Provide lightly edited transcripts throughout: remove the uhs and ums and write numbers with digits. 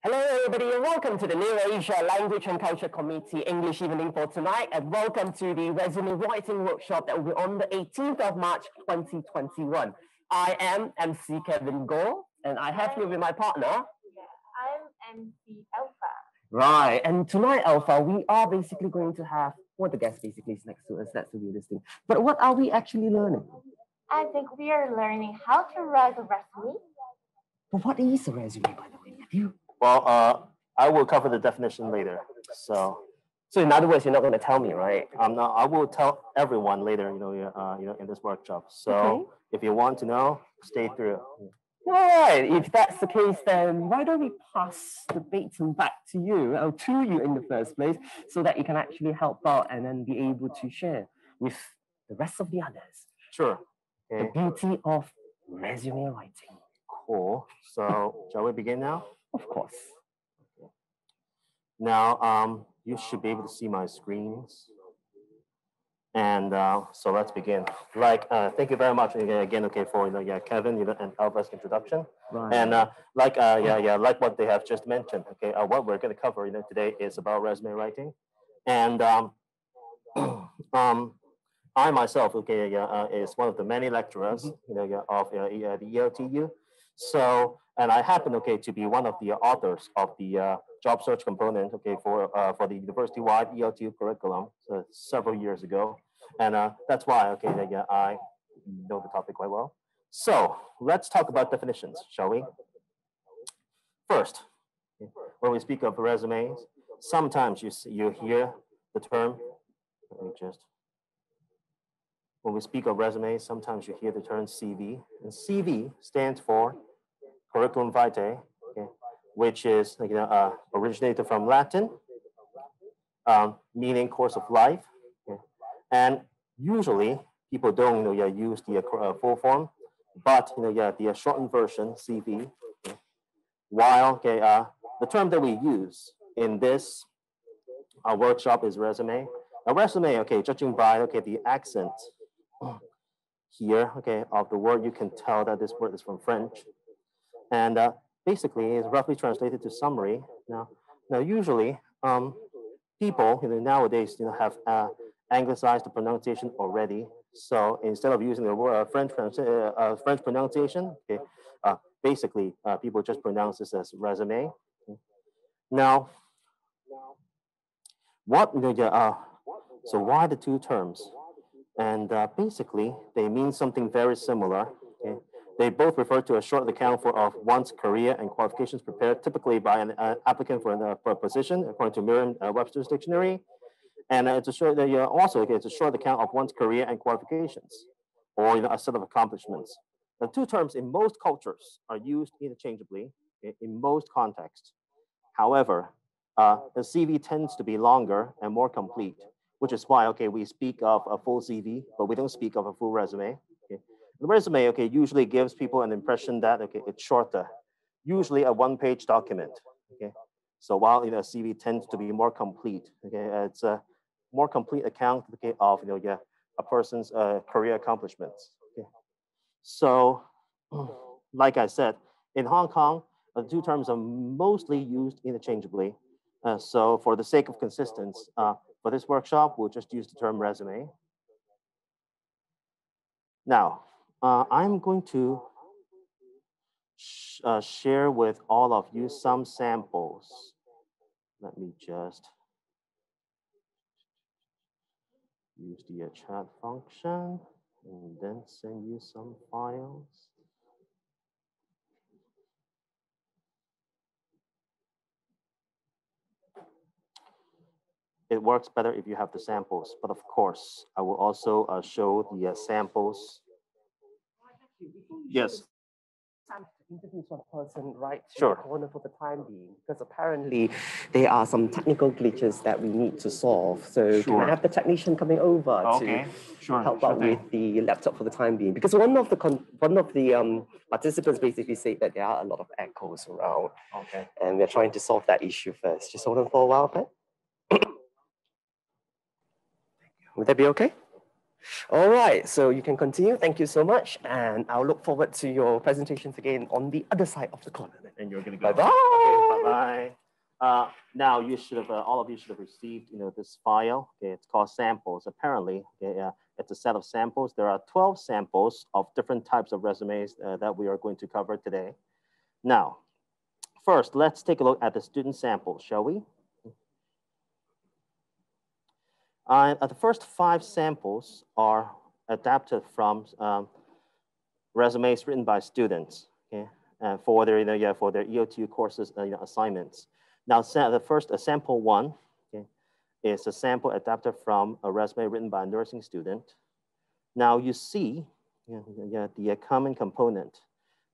Hello everybody and welcome to the New Asia Language and Culture Committee English Evening for tonight, and welcome to the resume writing workshop that will be on the 18th of March 2021. I am MC Kevin Gore and I have here with my partner. I'm MC Alpha. Right, and tonight, Alpha, we are basically going to have what the guest basically is next to us. That's the weirdest thing. But what are we actually learning? I think we are learning how to write a resume. But what is a resume, by the way, Matthew? Well, I will cover the definition later. So in other words, you're not going to tell me, right? I will tell everyone later, in this workshop. So okay. If you want to know, stay through. All right. If that's the case, then why don't we pass the baton back to you, or to you in the first place, so that you can actually help out and then be able to share with the rest of the others. Sure. Okay. The beauty of resume writing. Cool. So shall we begin now? Of course. Okay. Now, you should be able to see my screens. And so let's begin. Thank you very much again, for Kevin, and Alpha's introduction. Right. And like what they have just mentioned. Okay, what we're going to cover, today is about resume writing, and I myself, is one of the many lecturers, of the ELTU. So, and I happen, to be one of the authors of the job search component, for the university-wide ELTU curriculum, so several years ago, and that's why, I know the topic quite well. So let's talk about definitions, shall we? First, when we speak of resumes, sometimes you hear the term. When we speak of resumes, sometimes you hear the term CV, and CV stands for curriculum vitae, which is originated from Latin, meaning course of life, and usually people don't use the full form, but the shortened version CV. While the term that we use in this workshop is resume. A resume, judging by the accent here, of the word, you can tell that this word is from French, and basically is roughly translated to summary. Now usually people nowadays have anglicized the pronunciation already. So instead of using the word French pronunciation, basically people just pronounce this as resume. Now, so why the two terms? And basically, they mean something very similar. They both refer to a short account of one's career and qualifications prepared typically by an applicant for a position, according to Merriam-Webster's dictionary. And it's a short account of one's career and qualifications, or a set of accomplishments. The two terms in most cultures are used interchangeably in most contexts. However, the CV tends to be longer and more complete, which is why, we speak of a full CV, but we don't speak of a full resume. The resume, usually gives people an impression that, it's shorter, usually a one-page document, So while, a CV tends to be more complete, it's a more complete account, of, a person's career accomplishments. So, like I said, in Hong Kong, the two terms are mostly used interchangeably. So for the sake of consistency, for this workshop, we'll just use the term resume. Now, I'm going to share with all of you some samples. Let me just use the chat function and then send you some files. It works better if you have the samples, but of course, I will also show the samples. Yes. Interview sort of person right Sure. corner for the time being, because apparently there are some technical glitches that we need to solve. So Sure. Can I have the technician coming over to help out with the laptop for the time being? Because one of the participants basically said that there are a lot of echoes around. Okay. And we're trying to solve that issue first. Just hold on for a while, okay? Would that be okay? All right, so you can continue. Thank you so much. And I'll look forward to your presentations again on the other side of the corner. And you're going to go. Bye-bye. Okay, bye-bye. Now you should have, all of you should have received, this file. Okay, it's called samples. Apparently, okay, it's a set of samples. There are 12 samples of different types of resumes that we are going to cover today. Now, first, let's take a look at the student sample, shall we? The first 5 samples are adapted from resumes written by students, okay, for their, for their ELTU courses, assignments. Now, the first sample 1, okay, is a sample adapted from a resume written by a nursing student. Now, you see the common component.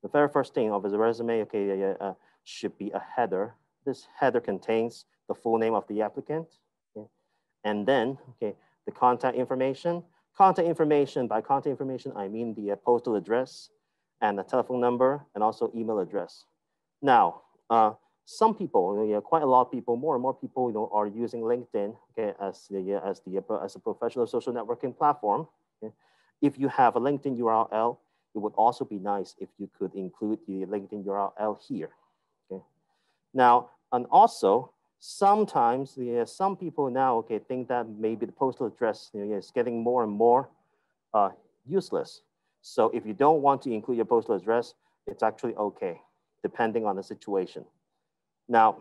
The very first thing of the resume, okay, should be a header. This header contains the full name of the applicant, okay, and then, okay, the contact information. Contact information, by contact information, I mean the postal address and the telephone number and also email address. Now, some people, quite a lot of people, more and more people, are using LinkedIn, okay, as a professional social networking platform. Okay? If you have a LinkedIn URL, it would also be nice if you could include the LinkedIn URL here. Okay. Now, and also sometimes some people now, okay, think that maybe the postal address is getting more and more useless. So if you don't want to include your postal address, it's actually okay, depending on the situation. Now,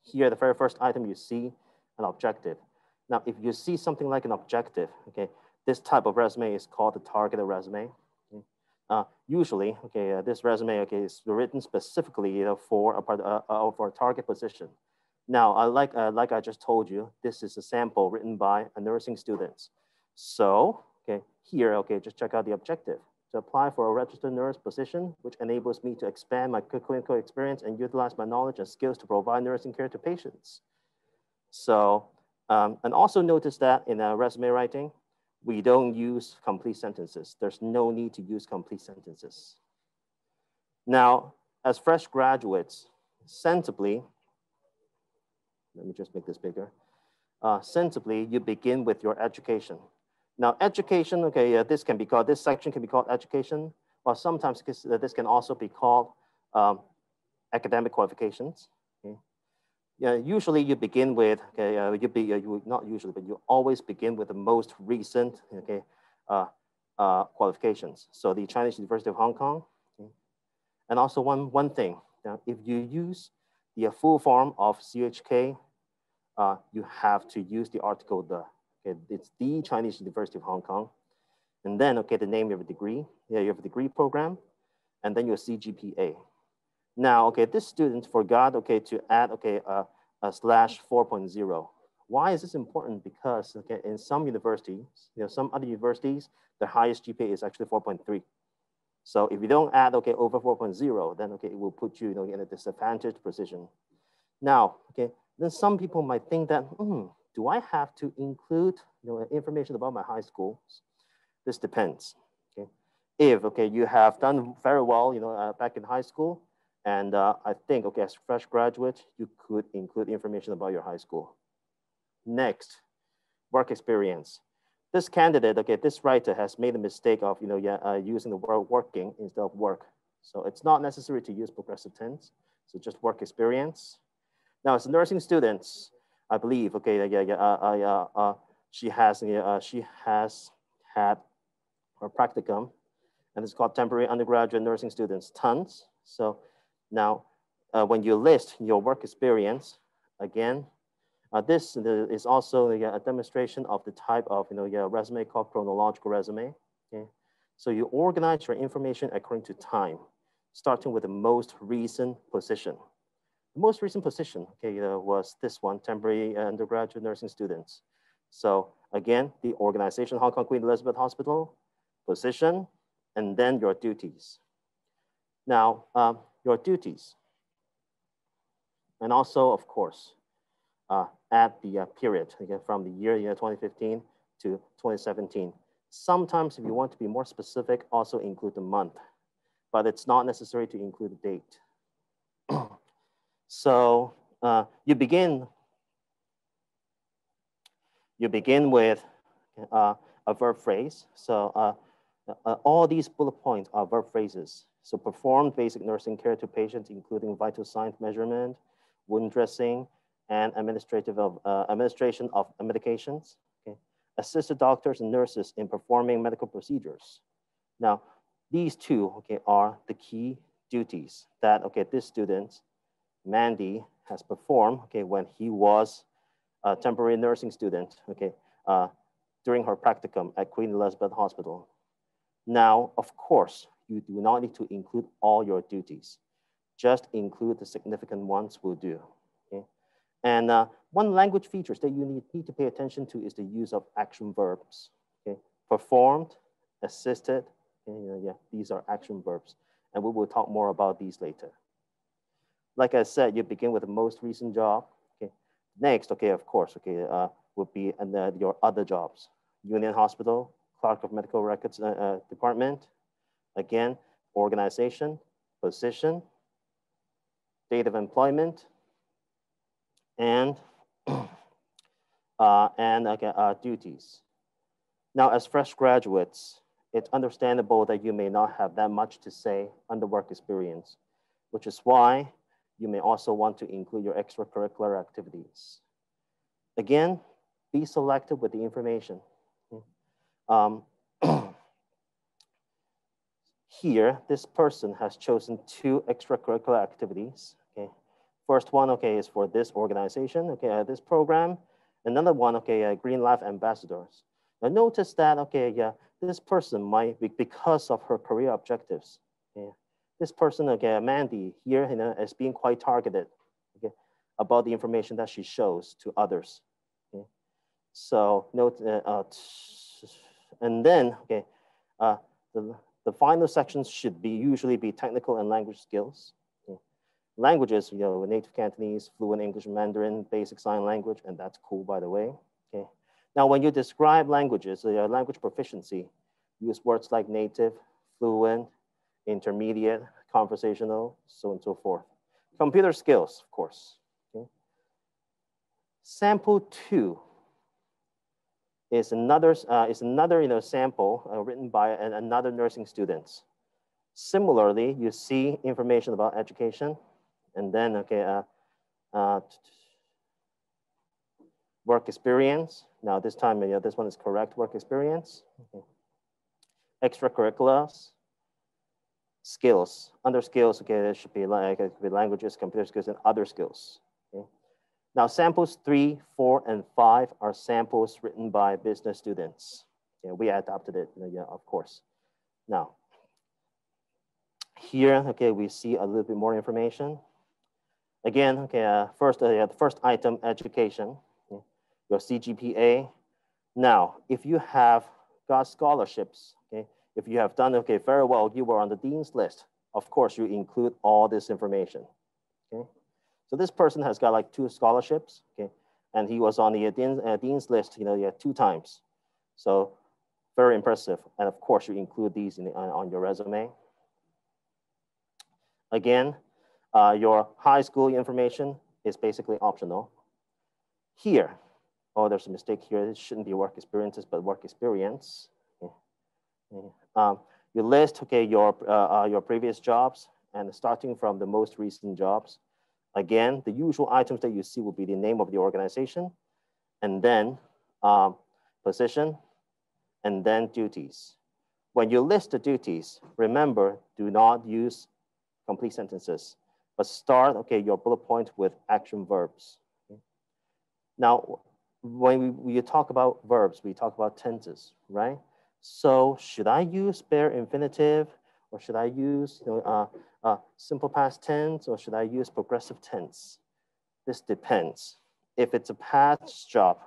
here, the very first item you see an objective. Now, if you see something like an objective, okay, this type of resume is called the targeted resume. Okay? Usually, okay, this resume, okay, is written specifically for a target position. Now, like I just told you, this is a sample written by a nursing student. So, okay, here, okay, just check out the objective. To apply for a registered nurse position, which enables me to expand my clinical experience and utilize my knowledge and skills to provide nursing care to patients. So, and also notice that in resume writing, we don't use complete sentences. There's no need to use complete sentences. Now, as fresh graduates, sensibly, let me just make this bigger. Sensibly, you begin with your education. Now, education, okay, this section can be called education, or sometimes this can also be called academic qualifications. Okay? Yeah, usually you begin with, okay, not usually, but you always begin with the most recent, okay, qualifications. So the Chinese University of Hong Kong, okay? And also one thing, now if you use the full form of CHK, you have to use the article the. Okay, it's the Chinese University of Hong Kong. And then, okay, the name of a degree. Yeah, you have a degree program, and then your CGPA. Now, okay, this student forgot, okay, to add, okay, a /4.0. Why is this important? Because, okay, in some universities, some other universities, the highest GPA is actually 4.3. So if you don't add, okay, over 4.0, then, okay, it will put you, in a disadvantaged position. Now, okay, then some people might think that, do I have to include information about my high school? This depends. Okay, if you have done very well back in high school, and I think as a fresh graduate you could include information about your high school. Next, work experience. This candidate, this writer has made a mistake of using the word working instead of work. So it's not necessary to use progressive tense. So just work experience. Now, as a nursing student, I believe, she has had her practicum, and it's called temporary undergraduate nursing students, tons. So now, when you list your work experience, again, this is also a demonstration of the type of resume called chronological resume. Okay, so you organize your information according to time, starting with the most recent position. The most recent position, was this one, temporary undergraduate nursing students. So again, the organization, Hong Kong Queen Elizabeth Hospital, position, and then your duties. Now, your duties. And also, of course, add the period, from the year 2015 to 2017. Sometimes if you want to be more specific, also include the month, but it's not necessary to include the date. So you begin with a verb phrase. So all these bullet points are verb phrases. So performed basic nursing care to patients, including vital signs measurement, wound dressing, and administration of medications. Okay. Assisted doctors and nurses in performing medical procedures. Now, these two, okay, are the key duties that, okay, this student, Mandy, has performed, okay, when he was a temporary nursing student, okay, during her practicum at Queen Elizabeth Hospital. Now, of course, you do not need to include all your duties. Just include the significant ones will do. Okay? And one language features that you need to pay attention to is the use of action verbs. Okay? Performed, assisted, yeah, these are action verbs. And we will talk more about these later. Like I said, you begin with the most recent job. Okay? Next, okay, of course, okay, would be your other jobs. Union Hospital, Clerk of Medical Records Department. Again, organization, position, date of employment, and duties. Now, as fresh graduates, it's understandable that you may not have that much to say on the work experience, which is why you may also want to include your extracurricular activities. Again, be selective with the information. Here, this person has chosen 2 extracurricular activities. Okay, first one, okay, is for this organization, okay, this program. Another one, okay, Green Life Ambassadors. Now notice that, okay, yeah, this person might be, because of her career objectives. Okay, this person, okay, Mandy, here, you know, is being quite targeted, okay, about the information that she shows to others. Okay, so note, and then, okay, the final sections should usually be technical and language skills. Okay. Languages, you know, native Cantonese, fluent English, Mandarin, basic sign language, and that's cool, by the way. Okay. Now, when you describe languages, language proficiency, use words like native, fluent, intermediate, conversational, so on and so forth. Computer skills, of course. Okay. Sample 2 is another you know, sample written by another nursing student. Similarly, you see information about education, and then, okay, work experience. Now this time, you know, this one is correct, work experience. Okay. Extracurriculars, skills. Under skills, okay, there should be like it could be languages, computer skills, and other skills. Okay. Now samples 3, 4, and 5 are samples written by business students. Okay, we adapted it, yeah, of course. Now, here, okay, we see a little bit more information. Again, okay, first, the first item, education, okay, your CGPA. Now, if you have got scholarships, okay, if you have done, okay, very well, you were on the dean's list, of course, you include all this information, okay? So this person has got like 2 scholarships, okay, and he was on the dean's list, you know, yeah, 2 times. So very impressive, and of course, you include these on your resume. Again, your high school information is basically optional. Here, oh, there's a mistake here. It shouldn't be work experiences, but work experience. Okay. You list, okay, your previous jobs, and starting from the most recent jobs. Again, the usual items that you see will be the name of the organization, and then position, and then duties. When you list the duties, remember, do not use complete sentences, but start, okay, your bullet point with action verbs. Okay. Now, when we talk about verbs, we talk about tenses, right? So should I use bare infinitive, or should I use, you know, simple past tense, or should I use progressive tense? This depends. If it's a past job,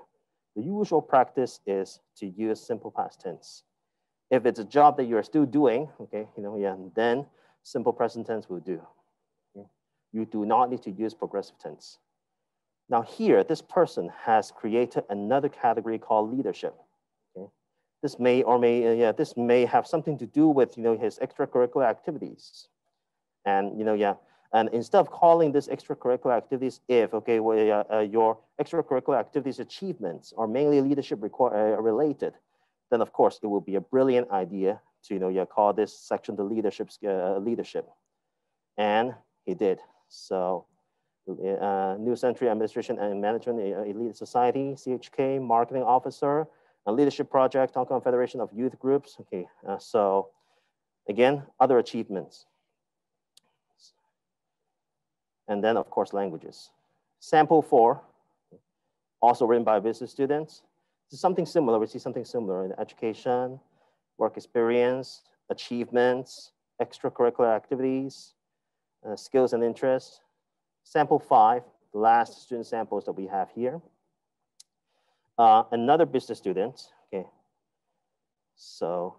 the usual practice is to use simple past tense. If it's a job that you're still doing, okay, you know, yeah, then simple present tense will do. Okay? You do not need to use progressive tense. Now here, this person has created another category called leadership. Okay? This may or may, this may have something to do with, you know, his extracurricular activities. And, you know, yeah, and instead of calling this extracurricular activities if, okay, well, your extracurricular activities achievements are mainly leadership related, then of course it will be a brilliant idea to, call this section the leadership, and he did. So New Century Administration and Management, Elite Society, CHK, Marketing Officer, a Leadership Project, Hong Kong Federation of Youth Groups. Okay, so again, other achievements. And then of course, languages. Sample 4, also written by business students. This is something similar, we see something similar in education, work experience, achievements, extracurricular activities, skills and interests. Sample 5, the last student samples that we have here. Another business student, okay. So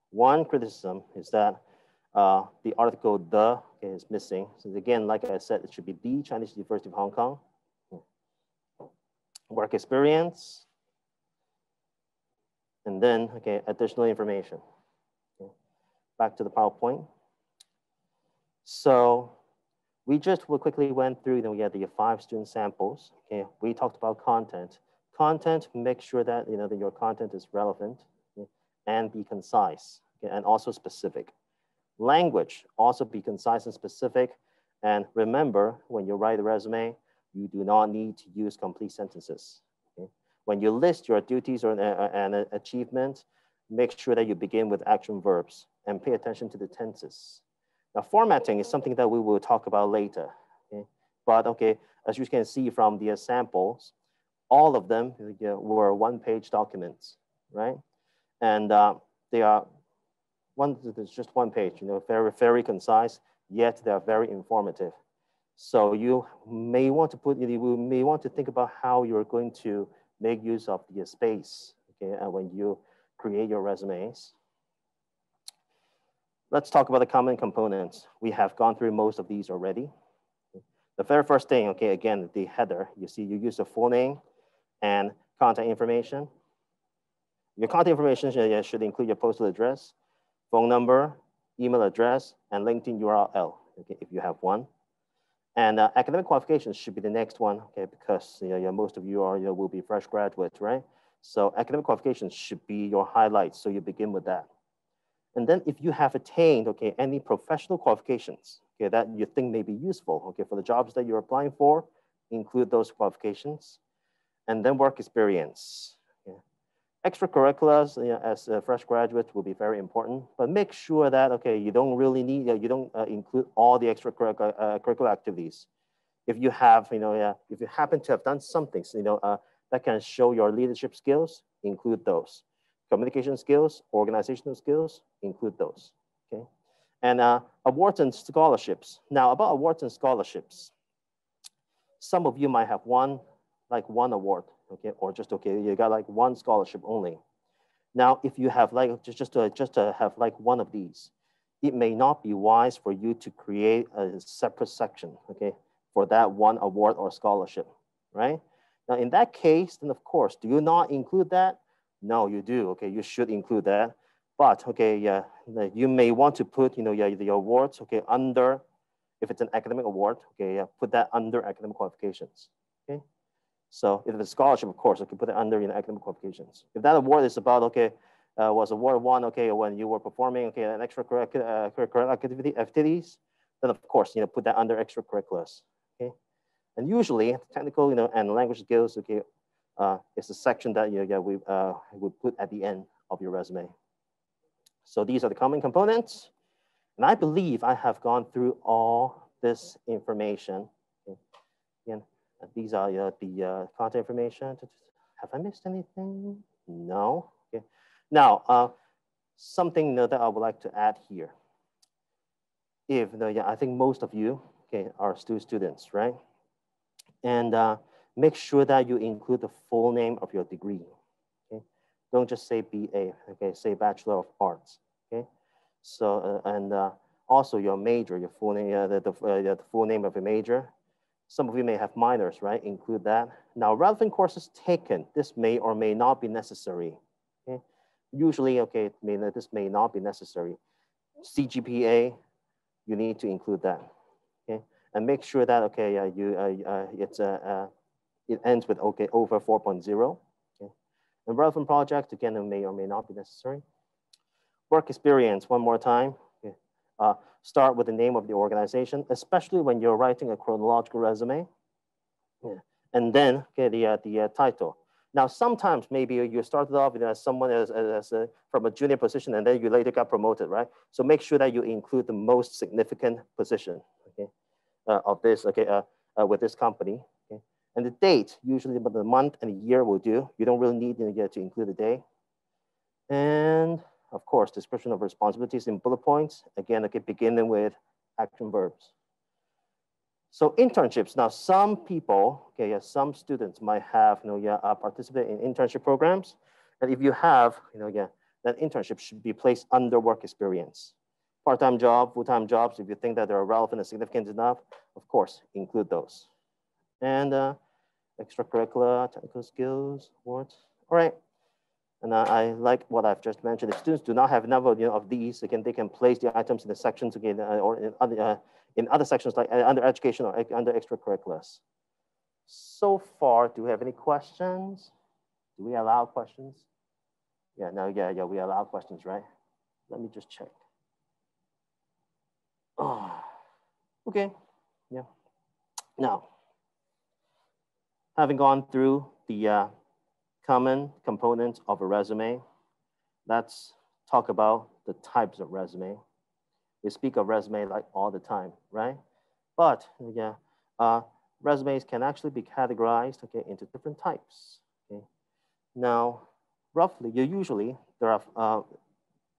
one criticism is that the article the is missing. So again, like I said, it should be the Chinese University of Hong Kong. Work experience. And then, okay, additional information. Okay. Back to the PowerPoint. So we just quickly went through, we had the 5 student samples. Okay, we talked about content. Content, make sure that, that your content is relevant, okay, and be concise, okay, and also specific. Language, also be concise and specific. And remember, when you write a resume, you do not need to use complete sentences. Okay? When you list your duties or an achievement, make sure that you begin with action verbs and pay attention to the tenses. Now, formatting is something that we will talk about later. Okay? But okay, as you can see from the samples, all of them were one-page documents, right? And they are just one page, very, very concise, yet they are very informative. So you may want to think about how you're going to make use of the space, okay, when you create your resumes. Let's talk about the common components. We have gone through most of these already. The very first thing, okay, again, the header, you see you use the full name and contact information. Your contact information should include your postal address, phone number, email address, and LinkedIn URL, okay, if you have one. And academic qualifications should be the next one, okay, because most of you will be fresh graduates, right? So academic qualifications should be your highlights, so you begin with that. And then if you have attained, okay, any professional qualifications, okay, that you think may be useful, okay, for the jobs that you're applying for, include those qualifications. And then work experience. Extracurriculars, as fresh graduates will be very important, but make sure that, okay, you don't really need, you don't include all the extracurricular activities. If you have, if you happen to have done something, that can show your leadership skills, include those. Communication skills, organizational skills, include those, okay? And awards and scholarships. Now about awards and scholarships, some of you might have one award, okay, or just, okay, you got like one scholarship only. Now, if you have like, just to have like one of these, it may not be wise for you to create a separate section, okay, for that one award or scholarship, right? Now, in that case, then of course, do you not include that? No, you do, okay, you should include that. But, okay, yeah, you may want to put, the awards, okay, under, if it's an academic award, okay, yeah, put that under academic qualifications, okay? So if it's a scholarship, of course, I can put it under academic qualifications. If that award is about, okay, was award won, okay, when you were performing, okay, an extracurricular activities, then of course, put that under extracurriculars, okay? And usually, technical, and language skills, okay, is a section that we would put at the end of your resume. So these are the common components, and I believe I have gone through all this information. Okay. Again, these are the contact information. Have I missed anything? No. Okay. Now, something that I would like to add here. If I think most of you, okay, are still students, right? And make sure that you include the full name of your degree. Okay, don't just say BA. Okay, say Bachelor of Arts. Okay, so and also your major, your full name, the full name of your major. Some of you may have minors, right? Include that. Now, relevant courses taken, this may or may not be necessary. Okay, usually, okay, this may not be necessary. CGPA, you need to include that. Okay, and make sure that, okay, it ends with, okay, over 4.0. Okay, and relevant project, again, it may or may not be necessary. Work experience, one more time. Okay. Start with the name of the organization, especially when you're writing a chronological resume. Yeah. And then okay, the title. Now, sometimes maybe you started off as someone from a junior position, and then you later got promoted, right? So make sure that you include the most significant position, okay, of this, okay, with this company. Okay? And the date, usually about the month and the year will do. You don't really need to include the day. And of course, description of responsibilities in bullet points. Again, okay, beginning with action verbs. So internships, now some people, okay, yeah, some students might have, participate in internship programs. And if you have, that internship should be placed under work experience. Part-time job, full-time jobs, if you think that they're relevant and significant enough, of course, include those. And extracurricular, technical skills, awards, all right. And I like what I've just mentioned. If students do not have enough of these, again, they can place the items in the sections again, or in other sections like under education or under extracurriculars. So far, do we have any questions? Do we allow questions? Yeah, we allow questions, right? Let me just check. Oh, okay, yeah. Now, having gone through the common components of a resume, let's talk about the types of resume. We speak of resume like all the time, right? But yeah, resumes can actually be categorized, okay, into different types. Okay. Now, roughly, usually there are,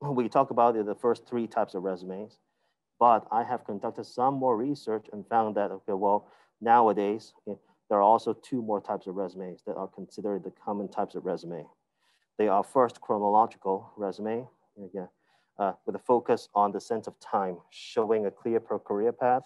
we talk about the first 3 types of resumes, but I have conducted some more research and found that, okay, well, nowadays, okay, there are also 2 more types of resumes that are considered the common types of resume. They are first chronological resume, yeah, with a focus on the sense of time, showing a clear career path.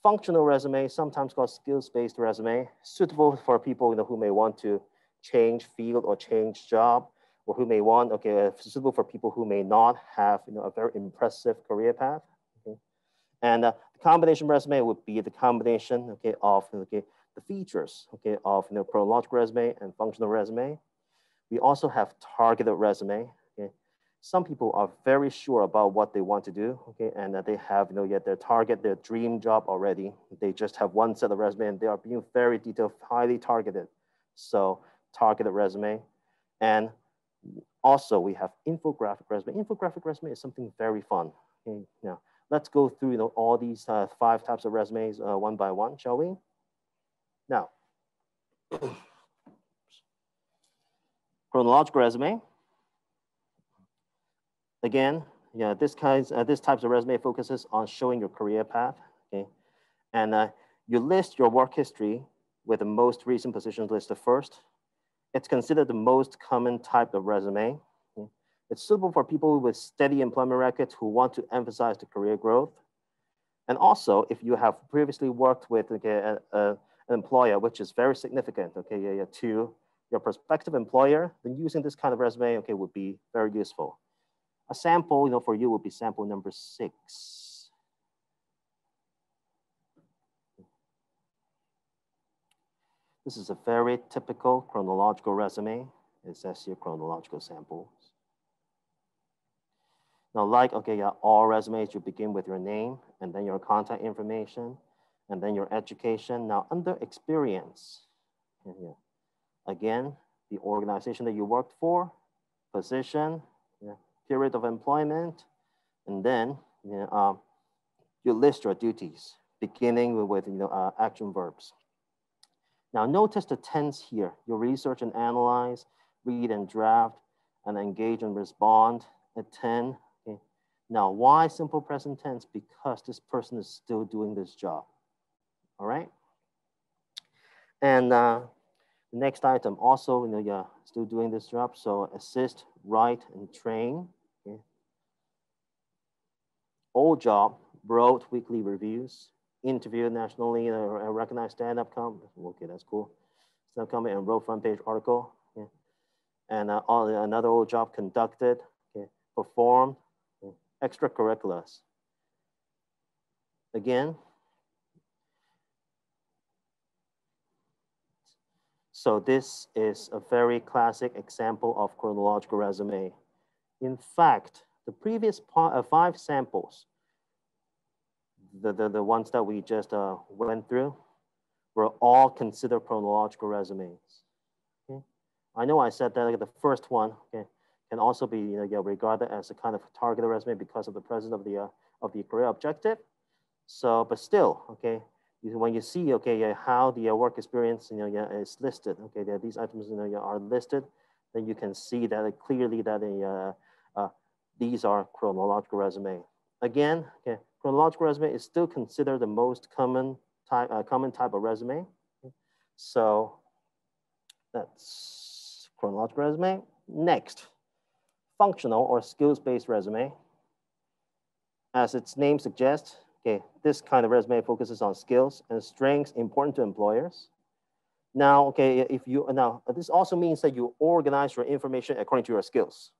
Functional resume, sometimes called skills-based resume, suitable for people who may want to change field or change job, or who may want, okay, suitable for people who may not have a very impressive career path. Okay? And the combination resume would be the combination, okay, of the features, okay, of chronological resume and functional resume. We also have targeted resume. Okay? Some people are very sure about what they want to do, okay, and that they have yet their target, their dream job already. They just have one set of resume and they are being very detailed, highly targeted. So targeted resume. And also we have infographic resume. Infographic resume is something very fun. Okay? Now let's go through all these 5 types of resumes one by one, shall we? Now, chronological resume. Again, yeah, this types of resume focuses on showing your career path, okay? And you list your work history with the most recent positions listed first. It's considered the most common type of resume. Okay? It's suitable for people with steady employment records who want to emphasize the career growth. And also, if you have previously worked with an employer, which is very significant, okay, to your prospective employer, then using this kind of resume, okay, would be very useful. A sample, for you would be sample number 6. This is a very typical chronological resume. It says here chronological samples. Now, like, okay, yeah, all resumes, you begin with your name and then your contact information and then your education. Now, under experience, yeah, again, the organization that you worked for, position, yeah, period of employment, and then you list your duties, beginning with action verbs. Now notice the tense here. You research and analyze, read and draft, and engage and respond, attend. Okay. Now why simple present tense? Because this person is still doing this job. All right. And the next item also, still doing this job. So assist, write, and train. Okay. Old job, wrote weekly reviews, interview nationally recognized stand-up comedy. Okay, that's cool. Stand-up comedy and wrote front page article. Okay. And another old job conducted, okay, performed, okay, extracurriculars. Again. So this is a very classic example of chronological resume. In fact, the previous 5 samples, the ones that we just went through, were all considered chronological resumes. Okay? I know I said that the first one, okay, can also be regarded as a kind of targeted resume because of the presence of the career objective. So, but still, okay, when you see how the work experience is listed, okay, these items are listed, then you can see that clearly that these are chronological resume. Again, okay, chronological resume is still considered the most common type of resume. Okay? So that's chronological resume. Next, functional or skills-based resume. As its name suggests, okay, this kind of resume focuses on skills and strengths important to employers. Now, okay, this also means that you organize your information according to your skills.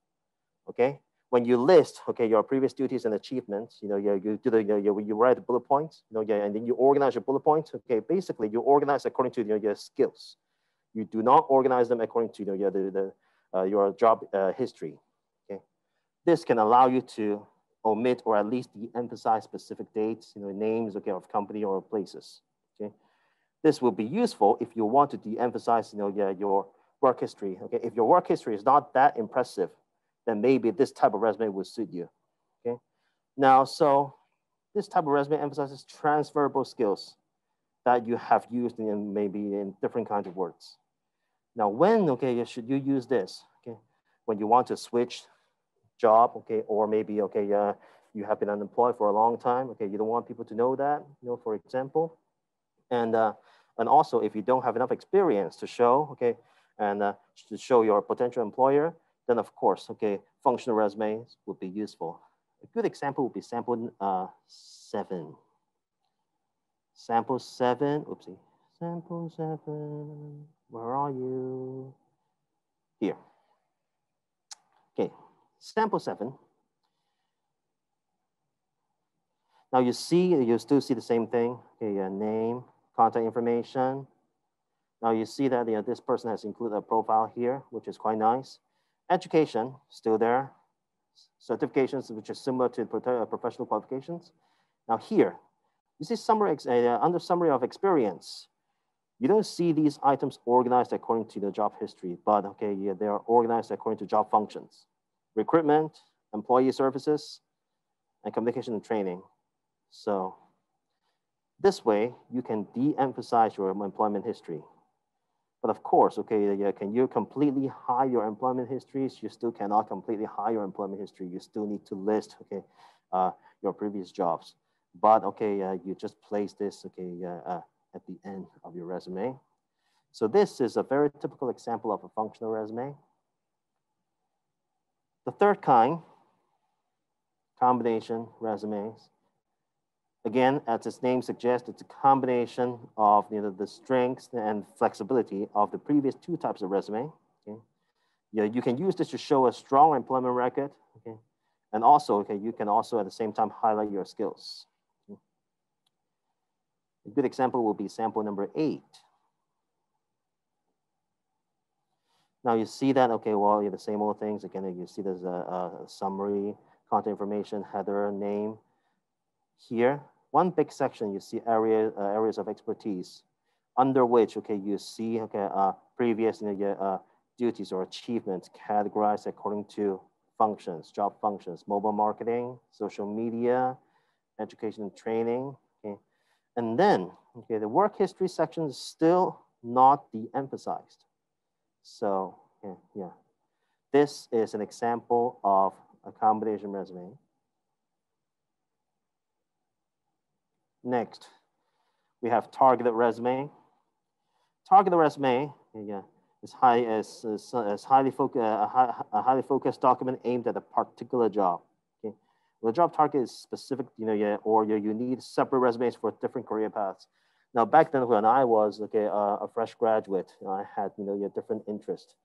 Okay, when you list, okay, your previous duties and achievements, you write the bullet points, and then you organize your bullet points. Okay, basically you organize according to your skills. You do not organize them according to your job history. Okay, this can allow you to omit or at least de-emphasize specific dates, names, okay, of company or places. Okay, this will be useful if you want to de-emphasize, your work history. Okay, if your work history is not that impressive, then maybe this type of resume will suit you. Okay, now so this type of resume emphasizes transferable skills that you have used maybe in different kinds of words. Now, when should you use this? Okay, when you want to switch job, okay, or maybe you have been unemployed for a long time. Okay, you don't want people to know that, for example, and also if you don't have enough experience to show, okay, and to show your potential employer, then of course, okay, functional resumes would be useful. A good example would be sample 7. Sample 7, oopsie, sample 7, where are you? Here. Okay, sample 7. Now you still see the same thing, okay, name, contact information. Now you see that this person has included a profile here, which is quite nice. Education, still there. Certifications, which is similar to professional qualifications. Now here, you see summary, under summary of experience, you don't see these items organized according to the job history, but okay, they are organized according to job functions. Recruitment, employee services, and communication and training. So this way, you can de-emphasize your employment history. But of course, okay, can you completely hide your employment histories? You still cannot completely hide your employment history. You still need to list, okay, your previous jobs. But okay, you just place this, okay, at the end of your resume. So this is a very typical example of a functional resume. The third kind, combination resumes. Again, as its name suggests, it's a combination of the strengths and flexibility of the previous 2 types of resume. Okay? You can use this to show a strong employment record. Okay? And also, okay, you can also at the same time highlight your skills. Okay? A good example will be sample number 8. Now you see that, okay, well, the same old things. Again, you see there's a summary, contact information, header, name. Here, one big section, you see areas of expertise, under which, okay, you see, okay, previous duties or achievements categorized according to functions, job functions, mobile marketing, social media, education and training, okay. And then, okay, the work history section is still not de-emphasized. So, yeah, this is an example of a combination resume. Next, we have targeted resume. Targeted resume, yeah, is a highly focused document aimed at a particular job. Okay, well, the job target is specific, or you need separate resumes for different career paths. Now, back then when I was a fresh graduate, I had different interests.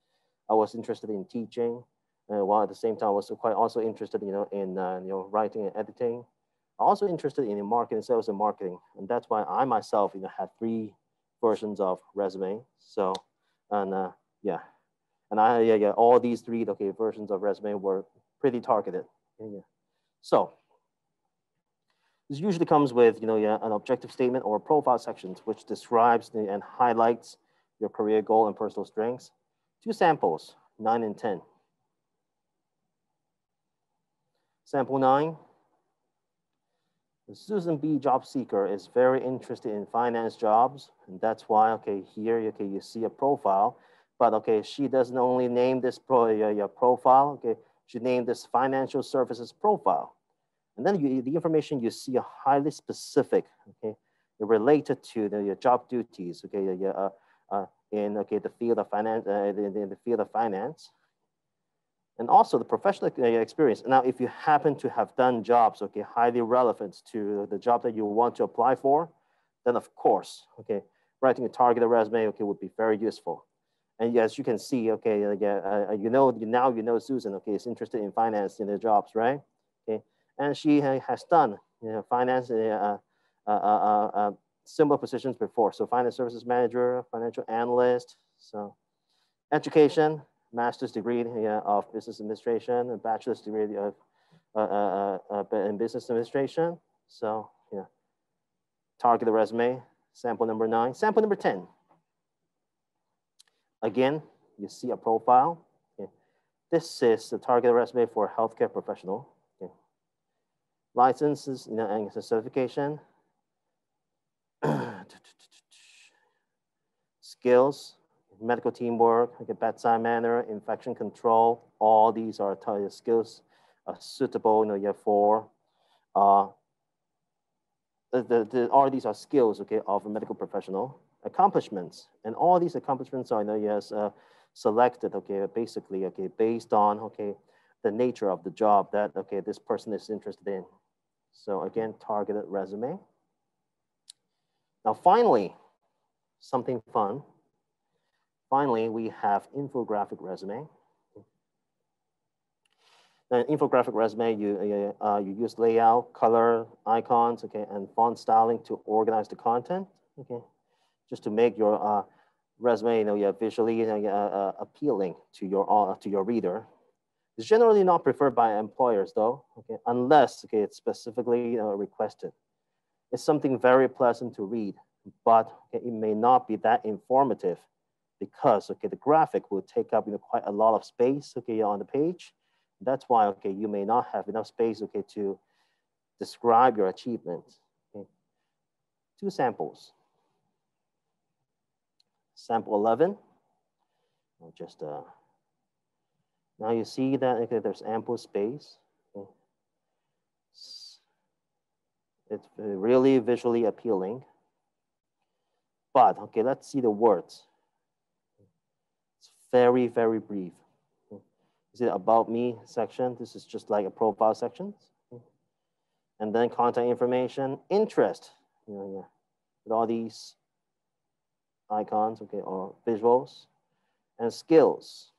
I was interested in teaching, while at the same time I was quite also interested in writing and editing. Also interested in marketing, sales and marketing. And that's why I myself, had 3 versions of resume. So, and yeah. And all these 3, versions of resume were pretty targeted. Okay, yeah. So this usually comes with, an objective statement or profile sections, which describes and highlights your career goal and personal strengths. 2 samples, 9 and 10. Sample 9. Susan B. job seeker is very interested in finance jobs, and that's why, okay, here, okay, you see a profile, but okay, she doesn't only name this profile, okay, she named this financial services profile. And then the information you see are highly specific, okay, related to your job duties, okay, in the field of finance, in the field of finance, and also the professional experience. Now, if you happen to have done jobs, okay, highly relevant to the job that you want to apply for, then of course, okay, writing a targeted resume, okay, would be very useful. And as you can see, okay, now you know Susan, okay, is interested in finance in the jobs, right? Okay, and she has done finance similar positions before. So finance services manager, financial analyst. So education, master's degree of business administration, a bachelor's degree of in business administration. So yeah, targeted resume, sample number 9, sample number 10. Again, you see a profile. Okay. This is the targeted resume for a healthcare professional. Okay. Licenses, and certification. Skills, medical teamwork, okay, bedside manner, infection control. All these are skills suitable, for all these are skills, okay, of a medical professional. Accomplishments, and all these accomplishments are selected, okay, basically, okay, based on, okay, the nature of the job that, okay, this person is interested in. So again, targeted resume. Now finally, something fun. Finally, we have infographic resume. Now, infographic resume, you use layout, color, icons, okay, and font styling to organize the content, okay, just to make your resume, visually appealing to your reader. It's generally not preferred by employers, though, okay, unless, okay, it's specifically requested. It's something very pleasant to read, but okay, it may not be that informative because, okay, the graphic will take up quite a lot of space, okay, on the page. That's why, okay, you may not have enough space, okay, to describe your achievements. Okay. 2 samples. Sample 11. I'll just now you see that, okay, there's ample space. Okay. It's really visually appealing. But okay, let's see the words. It's very, very brief. Okay. Is it about me section? This is just like a profile section. Okay. And then contact information, interest, with all these icons, okay, or visuals, and skills.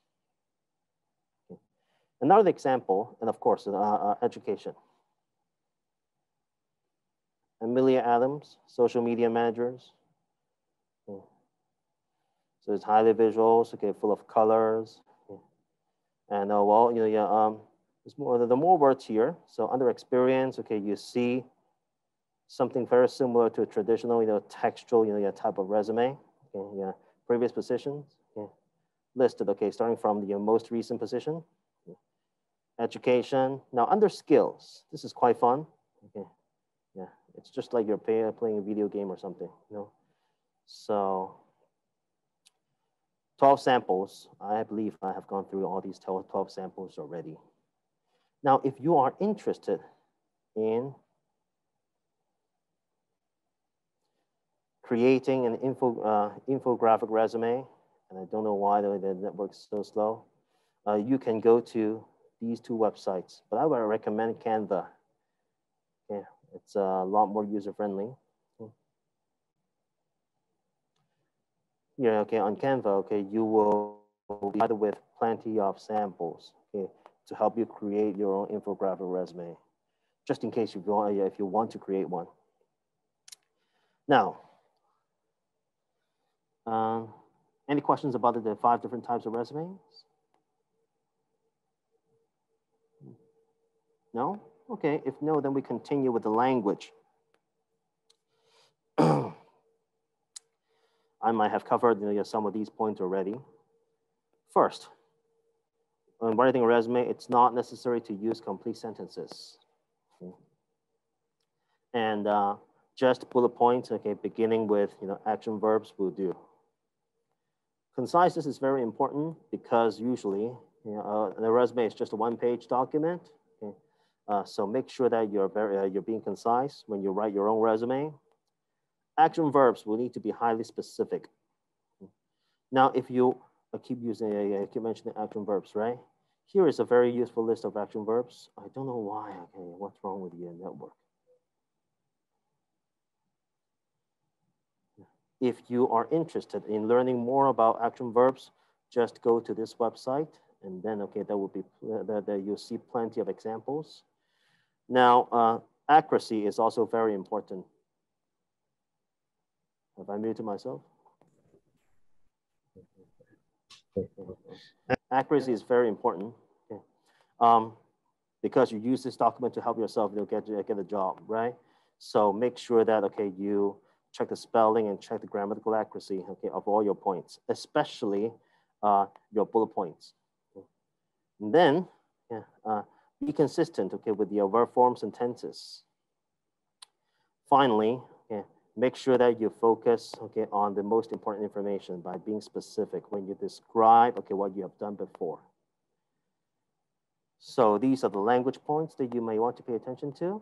Okay. Another example, and of course, education. Amelia Adams, social media managers. Okay. So it's highly visuals, okay, full of colors. Okay. And well, there's the more words here. So under experience, okay, you see something very similar to a traditional, textual, type of resume. Okay, yeah, previous positions, okay, listed, okay, starting from the most recent position. Okay. Education. Now under skills, this is quite fun. Okay, yeah, it's just like you're playing a video game or something, So 12 samples. I believe I have gone through all these 12 samples already. Now, if you are interested in creating an infographic resume, and I don't know why the network's so slow, you can go to these 2 websites, but I would recommend Canva. Okay, it's a lot more user-friendly. Yeah, okay, on Canva, okay, you will be provided with plenty of samples, okay, to help you create your own infographic resume, just in case if you want to create one. Now, any questions about the 5 different types of resumes? No? Okay, if no, then we continue with the language. I might have covered some of these points already. First, when writing a resume, it's not necessary to use complete sentences. Okay. And just bullet points, okay, beginning with action verbs will do. Conciseness is very important because usually the resume is just a one-page document. Okay. So make sure that you're being concise when you write your own resume. Action verbs will need to be highly specific. Now, if you keep mentioning action verbs, right? Here is a very useful list of action verbs. I don't know why. Okay, what's wrong with your network? If you are interested in learning more about action verbs, just go to this website, and then that will be you'll see plenty of examples. Now, accuracy is also very important. Have I muted myself? Accuracy is very important, okay. Because you use this document to help yourself get a job, right? So make sure that you check the spelling and check the grammatical accuracy of all your points, especially your bullet points. Okay. And then be consistent with your verb forms and tenses. Finally, make sure that you focus on the most important information by being specific when you describe what you have done before. So these are the language points that you may want to pay attention to.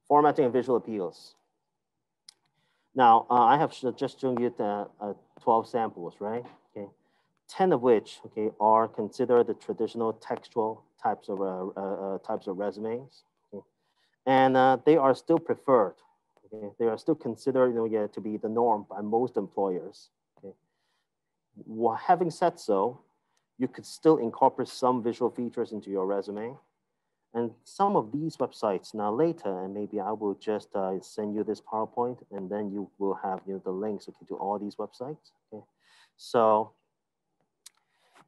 Formatting and visual appeals. Now, I have just shown you 12 samples, right? Okay. 10 of which are considered the traditional textual types of resumes, okay? And they are still preferred. Okay? They are still considered to be the norm by most employers. Okay? Well, having said so, you could still incorporate some visual features into your resume. And some of these websites now later, and maybe I will just send you this PowerPoint, and then you will have the links to all these websites. Okay? So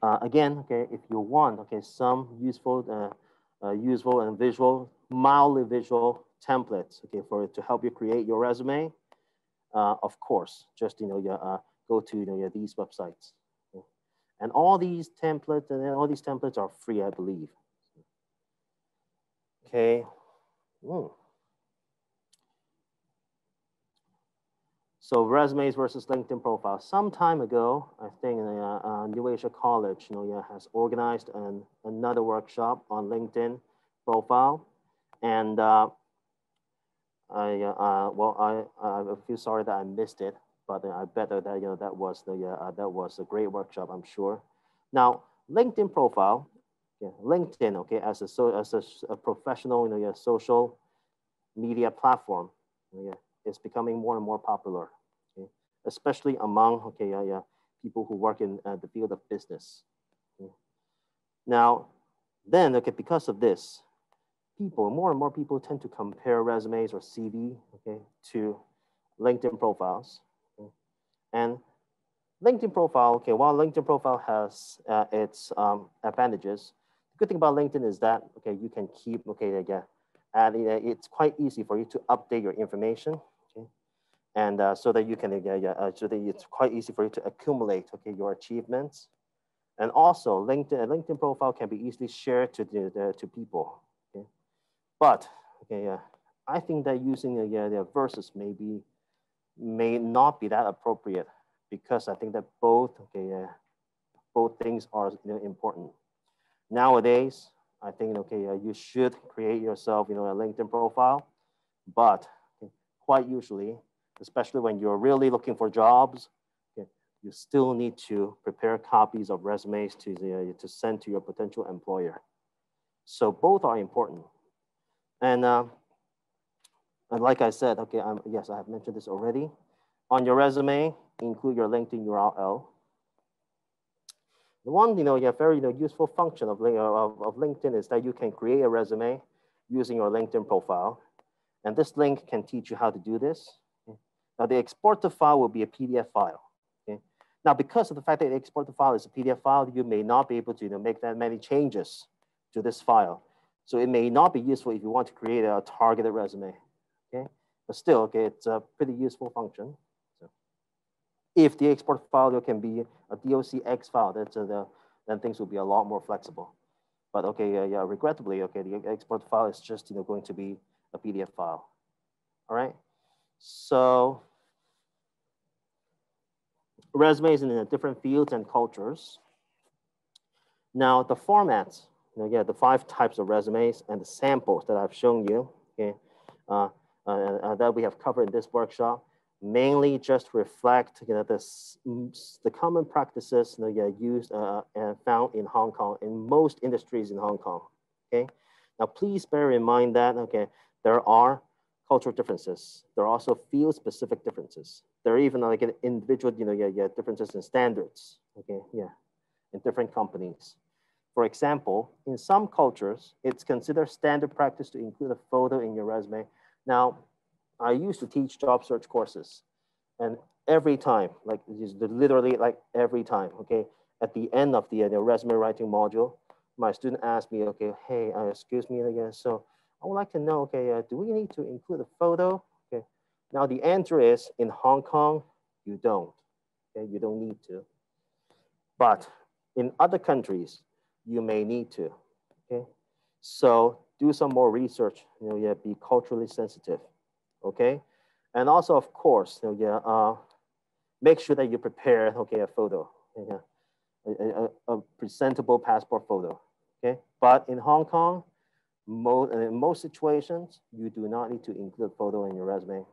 again, if you want some useful and visual, mildly visual templates to help you create your resume, of course, just go to these websites. Okay? And all these templates are free, I believe. Okay. So resumes versus LinkedIn profiles. Some time ago, I think New Asia College has organized another workshop on LinkedIn profile, and I feel sorry that I missed it, but I bet that that was a great workshop, I'm sure. Now, LinkedIn profile, LinkedIn, as a professional social media platform, is becoming more and more popular, okay? Especially among people who work in the field of business. Okay? Now, then because of this, more and more people tend to compare resumes or CV to LinkedIn profiles. Okay? And LinkedIn profile, while LinkedIn profile has its advantages, the good thing about LinkedIn is that you can keep and it's quite easy for you to update your information, okay? And so that you can so that it's quite easy for you to accumulate your achievements. And also LinkedIn profile can be easily shared to people, okay? But I think that using the versus may not be that appropriate, because I think that both things are important. Nowadays, I think you should create yourself a LinkedIn profile, but quite usually, especially when you're really looking for jobs, you still need to prepare copies of resumes to send to your potential employer. So both are important. And like I said, yes, I have mentioned this already. On your resume, include your LinkedIn URL. The one very useful function of LinkedIn is that you can create a resume using your LinkedIn profile. And this link can teach you how to do this. Okay? Now the exported file will be a PDF file. Okay? Now, because of the fact that the export file is a PDF file, you may not be able to make that many changes to this file. So it may not be useful if you want to create a targeted resume, okay? But still, okay, it's a pretty useful function. So if the export file can be a docx file, then things will be a lot more flexible. But okay, yeah, regrettably, okay, the export file is just going to be a PDF file. All right. So resumes in different fields and cultures. Now the formats, the 5 types of resumes and the samples that I've shown you, okay, that we have covered in this workshop, mainly just reflect the common practices used and found in Hong Kong, in most industries in Hong Kong. Okay. Now please bear in mind that there are cultural differences. There are also field-specific differences. There are even individual differences in standards. Okay, in different companies. For example, in some cultures, it's considered standard practice to include a photo in your resume. Now, I used to teach job search courses, and every time, literally every time, okay, at the end of the resume writing module, my student asked me, okay, hey, excuse me again, so I would like to know, okay, do we need to include a photo? Okay, now the answer is in Hong Kong, you don't, okay, you don't need to. But in other countries, you may need to, okay? So do some more research, be culturally sensitive, okay? And also, of course, make sure that you prepare, okay, a photo, a presentable passport photo, okay? But in Hong Kong, in most situations, you do not need to include photo in your resume.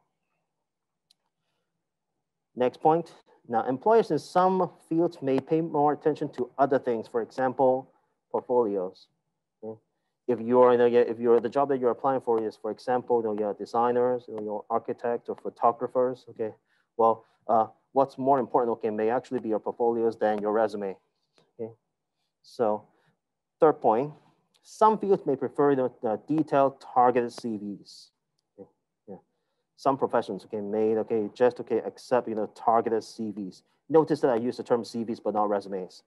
Next point. Now, employers in some fields may pay more attention to other things. For example, portfolios. Okay? If the job that you're applying for is, for example, designers, architects or photographers. Okay. Well, what's more important? Okay, may actually be your portfolios than your resume. Okay. So, third point. Some fields may prefer detailed, targeted CVs. Okay. Yeah. Some professions may accept targeted CVs. Notice that I use the term CVs but not resumes,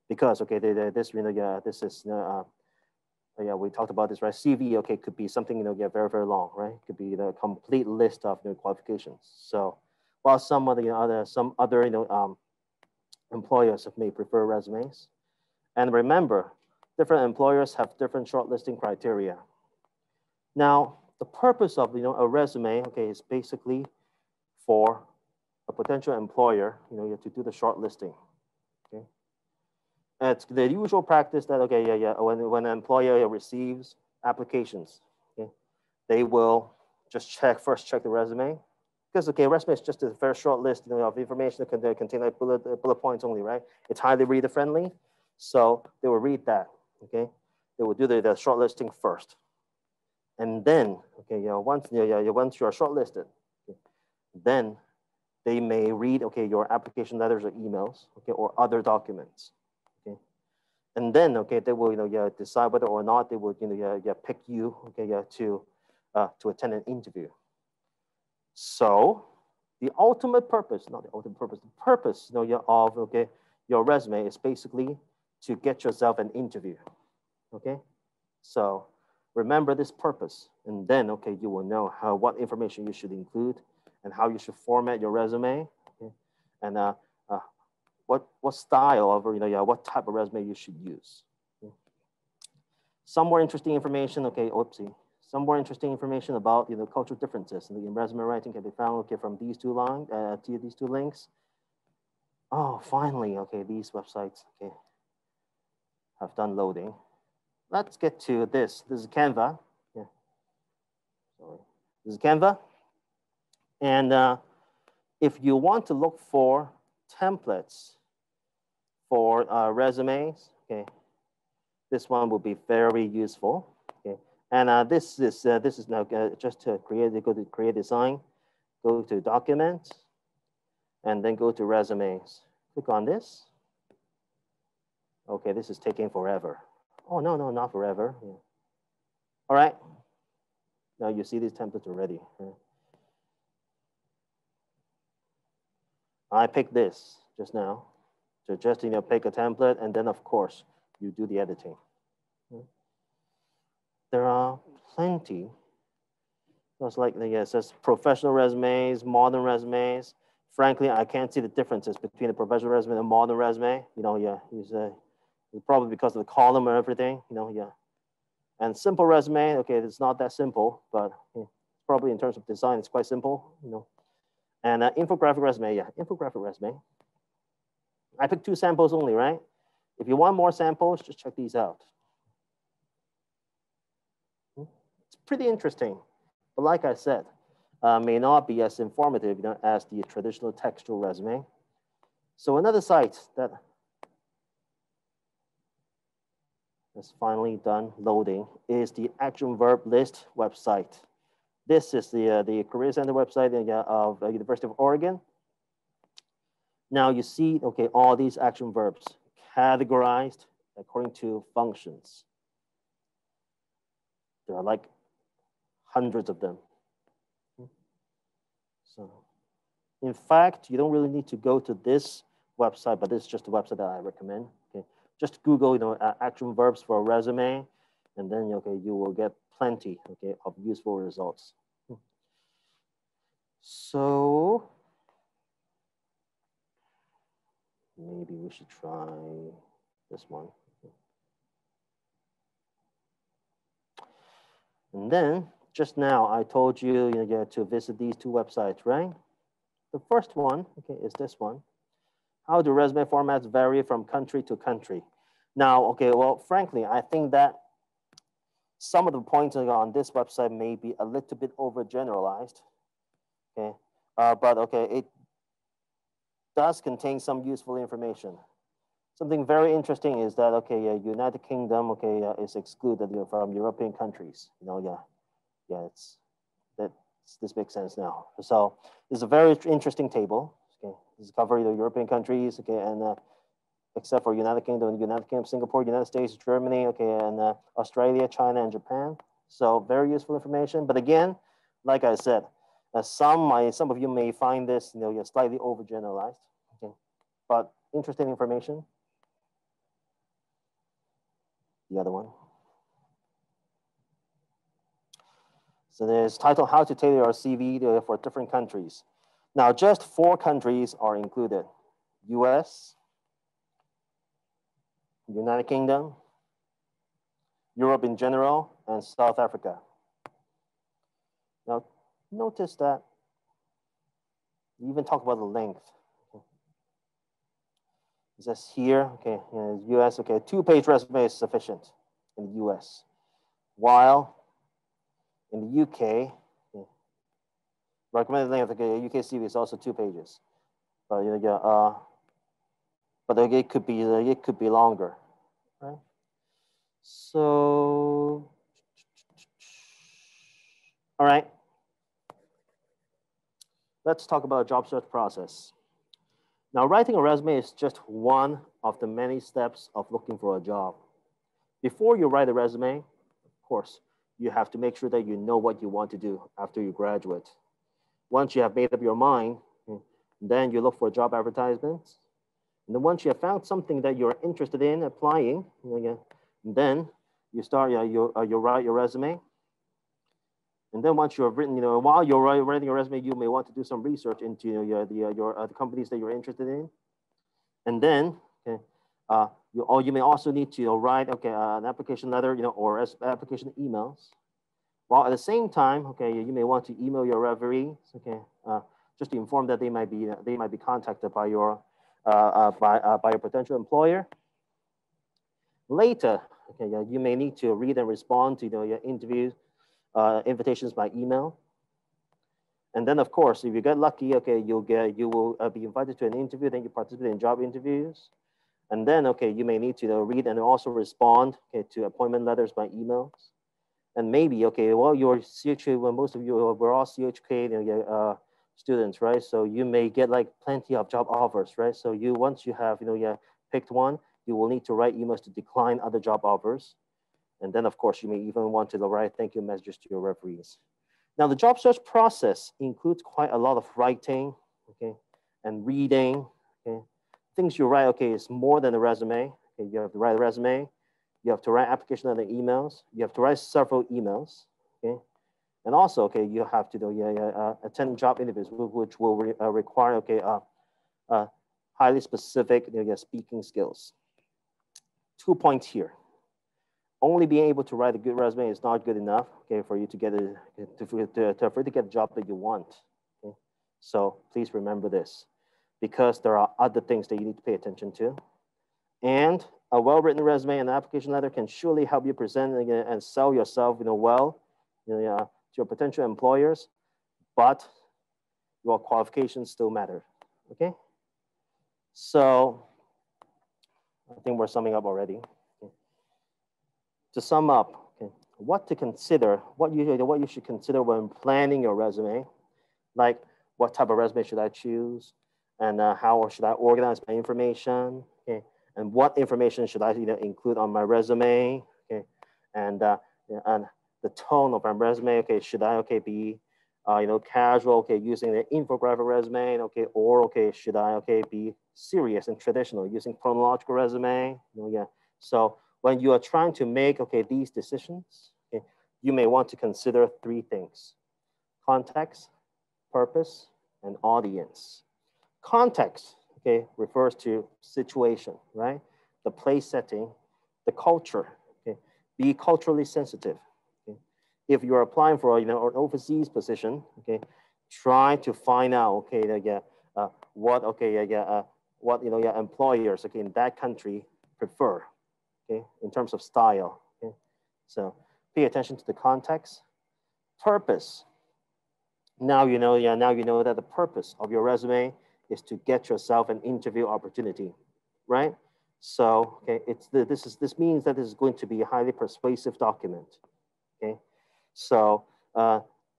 because this is we talked about this, right? CV could be something very, very long, right? It could be the complete list of qualifications. So while some other employers may prefer resumes, and remember, different employers have different shortlisting criteria. Now, the purpose of a resume, is basically for a potential employer, to do the shortlisting. Okay, it's the usual practice that when an employer receives applications, okay, they will just first check the resume, because resume is just a very short list of information that can contain bullet points only, right? It's highly reader friendly, so they will read that. Okay, they will do the shortlisting first, and then once you're shortlisted, okay, then they may read your application letters or emails, or other documents, okay, and then they will decide whether or not they will pick you to attend an interview. So the ultimate purpose, not the ultimate purpose, the purpose of your resume is basically to get yourself an interview, okay? So remember this purpose, and then, you will know what information you should include and how you should format your resume, okay? And what style of, what type of resume you should use. Okay? Some more interesting information, some more interesting information about cultural differences in resume writing can be found from these two links. Oh, finally, these websites, have done loading. Let's get to this. This is Canva. Yeah. Sorry. This is Canva. And if you want to look for templates for resumes, this one will be very useful. Okay. And this is now just to go to create design, go to documents, and then go to resumes. Click on this. Okay, this is taking forever. Oh, no, not forever. Yeah. All right. Now you see these templates already. Yeah. I picked this. just now. So just, pick a template, and then of course, you do the editing. There are plenty. It's like, it says professional resumes, modern resumes. Frankly, I can't see the differences between a professional resume and a modern resume. It's probably because of the column or everything, And simple resume, okay, it's not that simple, but probably in terms of design, it's quite simple, And infographic resume, infographic resume. I picked 2 samples only, right? If you want more samples, just check these out. It's pretty interesting, but like I said, may not be as informative as the traditional textual resume. So another site that is finally done loading is the Action Verb List website. This is the Career Center website of the University of Oregon. Now you see, okay, all these action verbs categorized according to functions. There are like hundreds of them. So, in fact, you don't really need to go to this website, but this is just the website that I recommend. Okay, just Google, action verbs for a resume, and then okay, you will get plenty, okay, of useful results. So maybe we should try this one. And then just now I told you, to visit these 2 websites, right? The first one, okay, is this one. How do resume formats vary from country to country? Now, okay, well, frankly, I think that some of the points on this website may be a little bit overgeneralized, okay? But okay, it does contain some useful information. Something very interesting is that, okay, United Kingdom, okay, is excluded from European countries. This makes sense now. So it's a very interesting table. Okay, this is covering the European countries, okay, and except for United Kingdom, Singapore, United States, Germany, okay, and Australia, China, and Japan. So very useful information. But again, like I said, some of you may find this, slightly overgeneralized. Okay, but interesting information. The other one. So there's title, How to Tailor Your CV for Different Countries. Now, just 4 countries are included. US, United Kingdom, Europe in general, and South Africa. Now, notice that we even talk about the length. It says here, okay, US, okay, 2-page resume is sufficient in the US. While in the UK, okay, recommended length, okay, UK CV is also 2 pages. But but it could be longer, right? So, all right. Let's talk about a job search process. Now, writing a resume is just one of the many steps of looking for a job. Before you write a resume, of course, you have to make sure that you know what you want to do after you graduate. Once you have made up your mind, then you look for job advertisements. And then once you have found something that you're interested in applying, then you start, you write your resume. And then once you have written, while you're writing your resume, you may want to do some research into the companies that you're interested in. And then, okay, you may also need to write, okay, an application letter, or application emails. While at the same time, okay, you may want to email your referees, okay, just to inform that they might be contacted by your potential employer. Later, okay, you may need to read and respond to your interview invitations by email. And then, of course, if you get lucky, okay, you will be invited to an interview, then you participate in job interviews. And then, okay, you may need to read and also respond, okay, to appointment letters by emails. And maybe, okay, well, you're CHK, well, most of you, we're all CHK students, right? So you may get like plenty of job offers, right? So once you have, picked one, you will need to write emails to decline other job offers. And then, of course, you may even want to write thank you messages to your referees. Now, the job search process includes quite a lot of writing, okay, and reading, okay, things you write, okay, is more than a resume. Okay, you have to write a resume. You have to write application letter emails. You have to write several emails. Okay, and also, okay, you have to attend job interviews, which will require, okay, highly specific speaking skills. 2 points here. Only being able to write a good resume is not good enough, okay, for you to get a job that you want. Okay? So please remember this, because there are other things that you need to pay attention to. And a well-written resume and application letter can surely help you present and sell yourself, well, to your potential employers, but your qualifications still matter. Okay. So I think we're summing up already. Okay. To sum up, okay, what to consider, what you should consider when planning your resume, like what type of resume should I choose, and how should I organize my information, okay, and what information should I include on my resume, okay, and the tone of my resume, okay, should I be casual, okay, using the infographic resume, okay, or okay, should I be serious and traditional using chronological resume, So when you are trying to make these decisions, okay, you may want to consider 3 things: context, purpose, and audience. Context, okay, refers to situation, right? The place setting, the culture, okay, be culturally sensitive. If you're applying for an overseas position, okay, try to find out, okay, what your employers, okay, in that country prefer, okay, in terms of style. Okay, so pay attention to the context. Purpose. Now you know that the purpose of your resume is to get yourself an interview opportunity, right? So okay, this means that this is going to be a highly persuasive document. Okay. So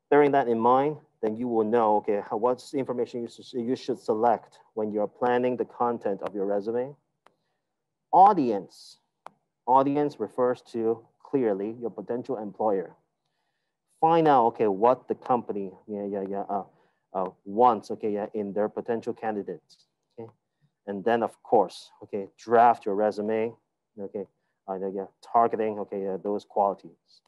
bearing that in mind, then you will know, okay, what's the information you should select when you're planning the content of your resume. Audience. Audience refers to clearly your potential employer. Find out, okay, what the company wants, okay, in their potential candidates. Okay, and then of course, okay, draft your resume, okay, targeting, okay, those qualities.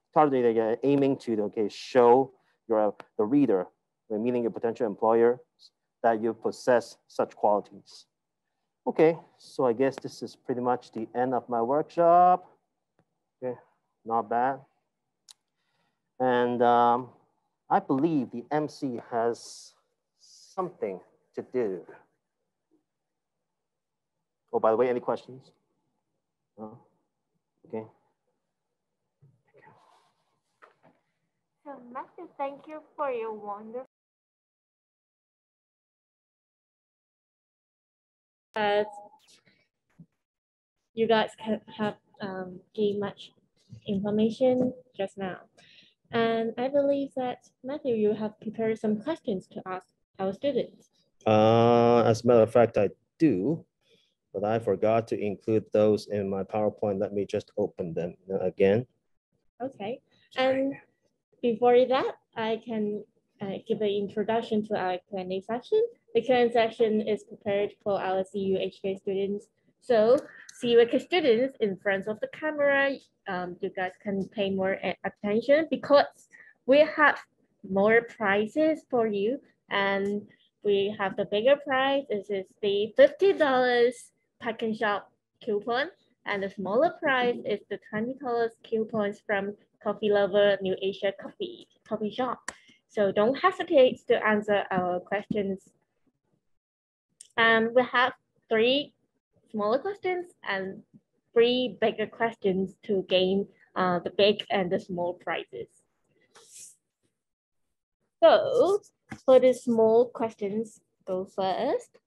Aiming to show the reader, meaning your potential employer, that you possess such qualities. Okay, so I guess this is pretty much the end of my workshop. Okay, not bad. And I believe the MC has something to do. Oh, by the way, any questions? No? Okay. So Matthew, thank you for your wonderful. You guys have gained much information just now. And I believe that, Matthew, you have prepared some questions to ask our students. As a matter of fact, I do, but I forgot to include those in my PowerPoint. Let me just open them again. Okay. And before that, I can give an introduction to our Q&A session. The Q&A session is prepared for our CUHK students. So CUHK students in front of the camera, you guys can pay more attention because we have more prizes for you. And we have the bigger prize. This is the $50 Pack and Shop coupon. And the smaller prize is the $20 coupons from Coffee Lover New Asia Coffee Shop. So don't hesitate to answer our questions. We have 3 smaller questions and 3 bigger questions to gain the big and the small prizes. So for the small questions, go first.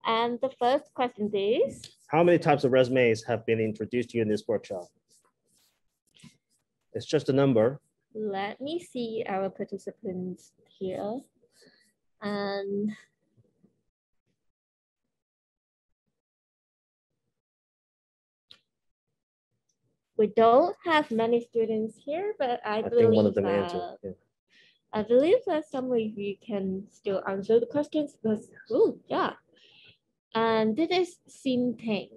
And the first question is, how many types of resumes have been introduced to you in this workshop? It's just a number. Let me see our participants here. And we don't have many students here, but I believe one of them answered. Yeah. I believe that some of you can still answer the questions because, oh, yeah. And this is Xin-Ting.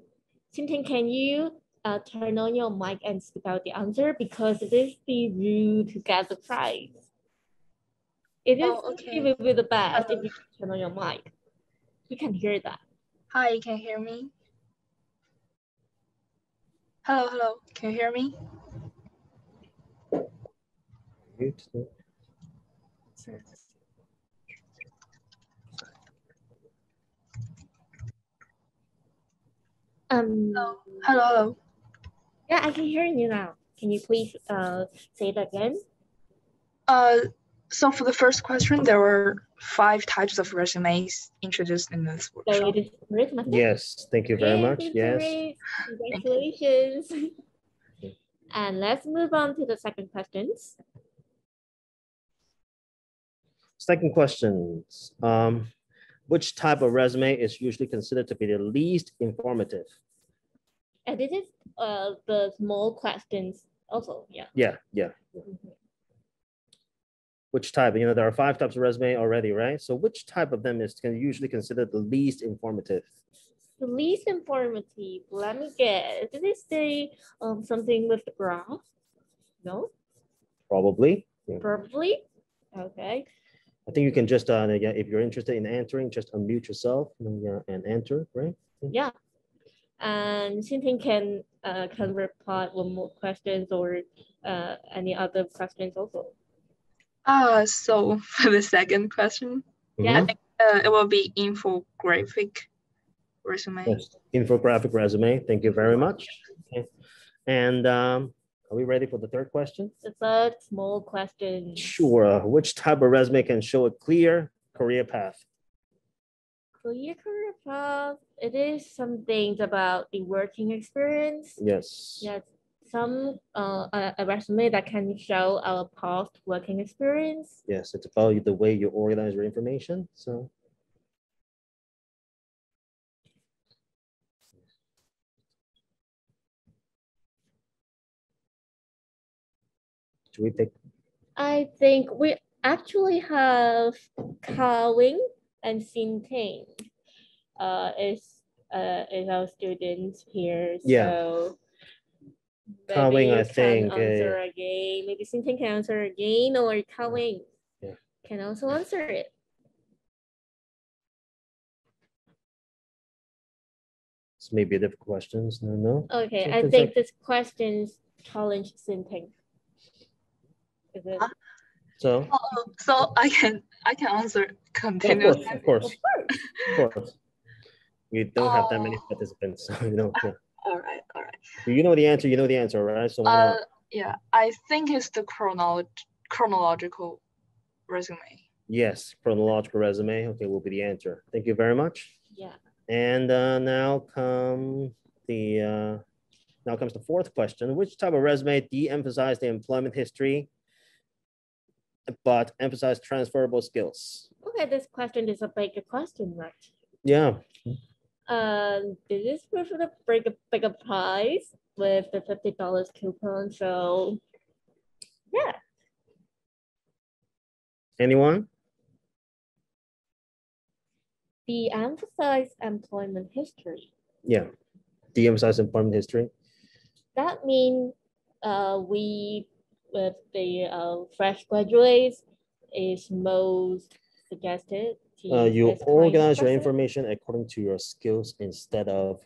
Xin-Ting, can you turn on your mic and speak out the answer? Because it is the rule to get the prize. It will be the best if you turn on your mic. We can hear that. Hi, can you hear me? Hello, can you hear me? Hello. Yeah, I can hear you now. Can you please say that again? So for the first question, there were 5 types of resumes introduced in this workshop. So it is correct, yes, thank you very much. Yes. Congratulations. And let's move on to the second questions. Second questions. Which type of resume is usually considered to be the least informative? And this is the small questions also, yeah. Yeah. Which type? You know, there are 5 types of resume already, right? So which type of them is usually considered the least informative? The least informative, let me guess. Did it say something with the graph? No? Probably. Probably? Okay. I think you can just, if you're interested in answering, just unmute yourself and enter, right? Yeah. And Xin-Ting can reply with more questions or any other questions also. So for the second question, yeah, I think it will be infographic resume. Yes. Infographic resume. Thank you very much. Okay. And are we ready for the third question? The third small question. Sure. Which type of resume can show a clear career path? Clear career path. It is some things about the working experience. Yes. Yes. Some a resume that can show our past working experience. Yes, it's about the way you organize your information. So. Should we pick? I think we actually have Carwing and Xin-Ting is our students here. Yeah. So Carwing, I think. Answer again. Maybe Xin-Ting can answer again, or Carwing can also answer it. It's maybe a difficult questions. No. Okay, I think this question's challenge Xin-Ting. Is it? So I can answer continuously. Of course. We don't have that many participants, so you know. Yeah. All right. You know the answer. You know the answer, right? So yeah, I think it's the chronological resume. Yes, chronological resume. Okay, will be the answer. Thank you very much. Yeah. And now comes the fourth question. Which type of resume de-emphasize the employment history, but emphasize transferable skills? Okay, this question is a bigger question, right? Yeah. This is for the bigger prize with the $50 coupon. So, yeah. Anyone? De-emphasize employment history. Yeah. De-emphasize employment history. That means we, with the fresh graduates, is most suggested. You organize your information according to your skills instead of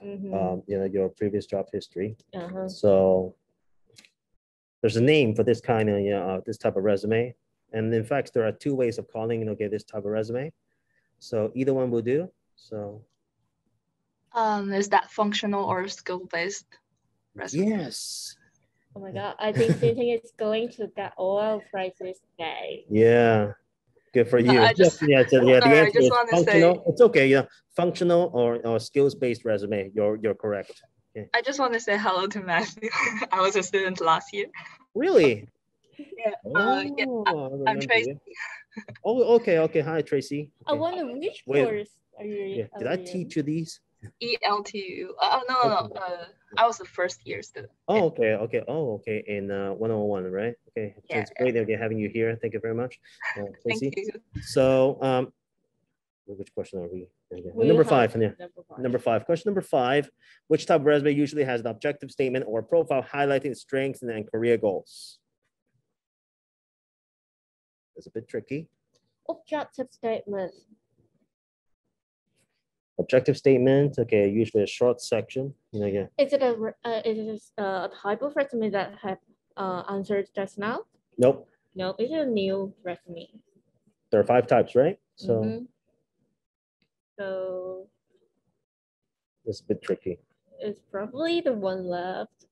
your previous job history. So there's a name for this kind of this type of resume, and in fact there are 2 ways of calling this type of resume. So either one will do. So is that functional or skill-based resume? Yes. Oh my God, I think Xin-Ting is going to get all our prizes today. Yeah. Good for you. The answer is functional. It's okay. Yeah, functional or skills-based resume. You're correct. Okay. I just want to say hello to Matthew. I was a student last year. Really? Yeah. I'm Tracy. Oh, okay. Hi, Tracy. Okay. I wonder which course are you? Yeah. Did I teach you these? ELTU. No. I was the first year student. Oh, okay. Oh, okay. In 101, right? Okay. So it's great having you here. Thank you very much, Tracy. Thank you. So Which question are we? Number five. Number five. Question number 5. Which type of resume usually has an objective statement or profile highlighting strengths and career goals? It's a bit tricky. Objective statement. Objective statement. Okay, usually a short section. Yeah. Is it a type of resume that have answered just now? Nope. No, it's a new resume. There are 5 types, right? So. So it's a bit tricky. It's probably the one left.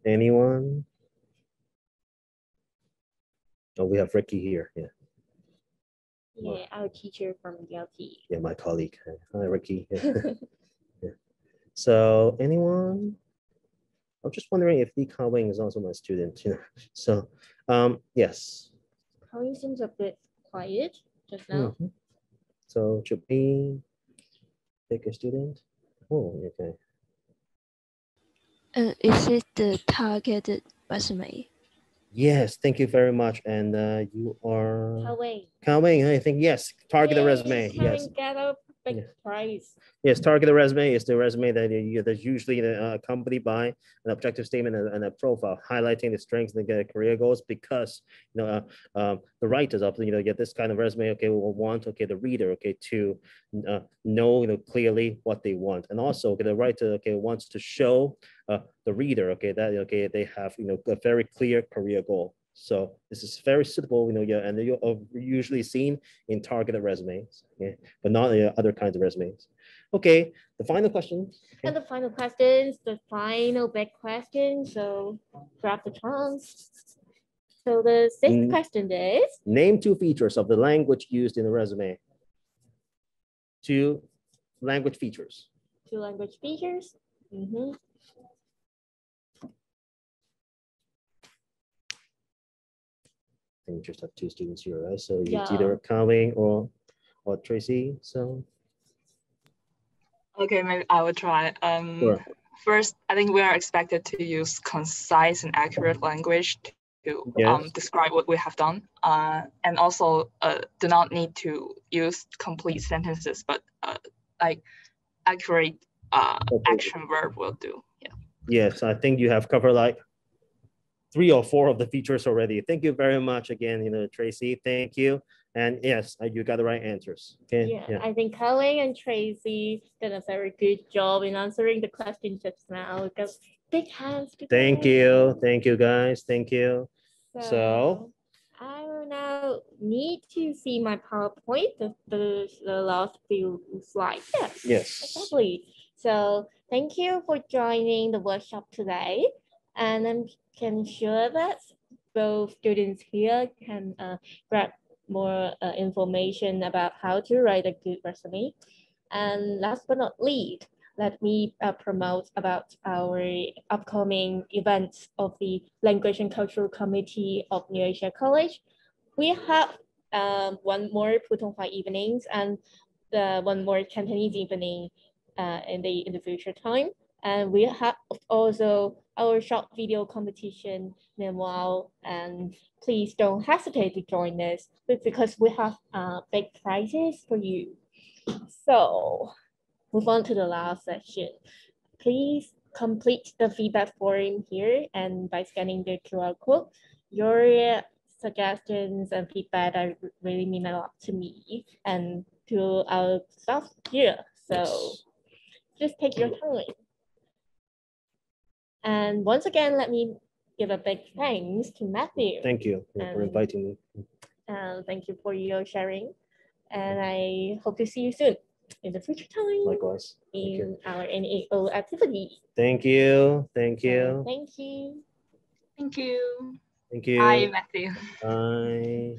Anyone? Oh, we have Ricky here. Yeah. Yeah, our teacher from ELTU. Yeah, my colleague. Hi, Ricky. Yeah. Yeah. So anyone? I'm just wondering if Lee Ka-Wing is also my student. So yes. Ka-Wing seems a bit quiet just now. So should we pick a student? Oh, okay. Is it the targeted resume? Yes, thank you very much. And you are Ka-Wing. Ka-Wing, I think yes. Targeted resume. Yes. Get a big prize. Yes, targeted resume is the resume that's usually accompanied by an objective statement and a profile highlighting the strengths and the career goals, because the writers of get this kind of resume, okay, will want the reader to know clearly what they want, and also the writer wants to show the reader that they have a very clear career goal. So this is very suitable, and you're usually seen in targeted resumes, but not other kinds of resumes. Okay, the final question. And the final questions, the final big question. So grab the chance. So the 6th question is: name 2 features of the language used in the resume. 2 language features. 2 language features. I think we just have 2 students here, right? So it's either Ka-Wing or Tracy. So okay, maybe I will try. Sure. First, I think we are expected to use concise and accurate language to describe what we have done, and also do not need to use complete sentences, but like accurate action verb will do. Yeah. Yes, I think you have covered like 3 or 4 of the features already. Thank you very much again, Tracy. Thank you. And yes, you got the right answers. Okay. Yeah. I think Ka-Wing and Tracy did a very good job in answering the question just now. Because big hands. Thank you, guys. Thank you. So I will now need to see my PowerPoint, the last few slides. Yes. Exactly. So thank you for joining the workshop today. And I'm sure that both students here can grab more information about how to write a good resume. And last but not least, let me promote about our upcoming events of the Language and Cultural Committee of New Asia College. We have one more Putonghua evenings and one more Cantonese evening in the future time. And we have also our short video competition meanwhile, and please don't hesitate to join us because we have big prizes for you. So move on to the last section. Please complete the feedback form here, and by scanning the QR code, your suggestions and feedback really mean a lot to me and to our staff here. So just take your time. And once again, let me give a big thanks to Matthew. Thank you for inviting me. Thank you for your sharing. And I hope to see you soon in the future time. Likewise. In our NAO activity. Thank you. Thank you. Thank you. Thank you. Thank you. Bye, Matthew. Bye.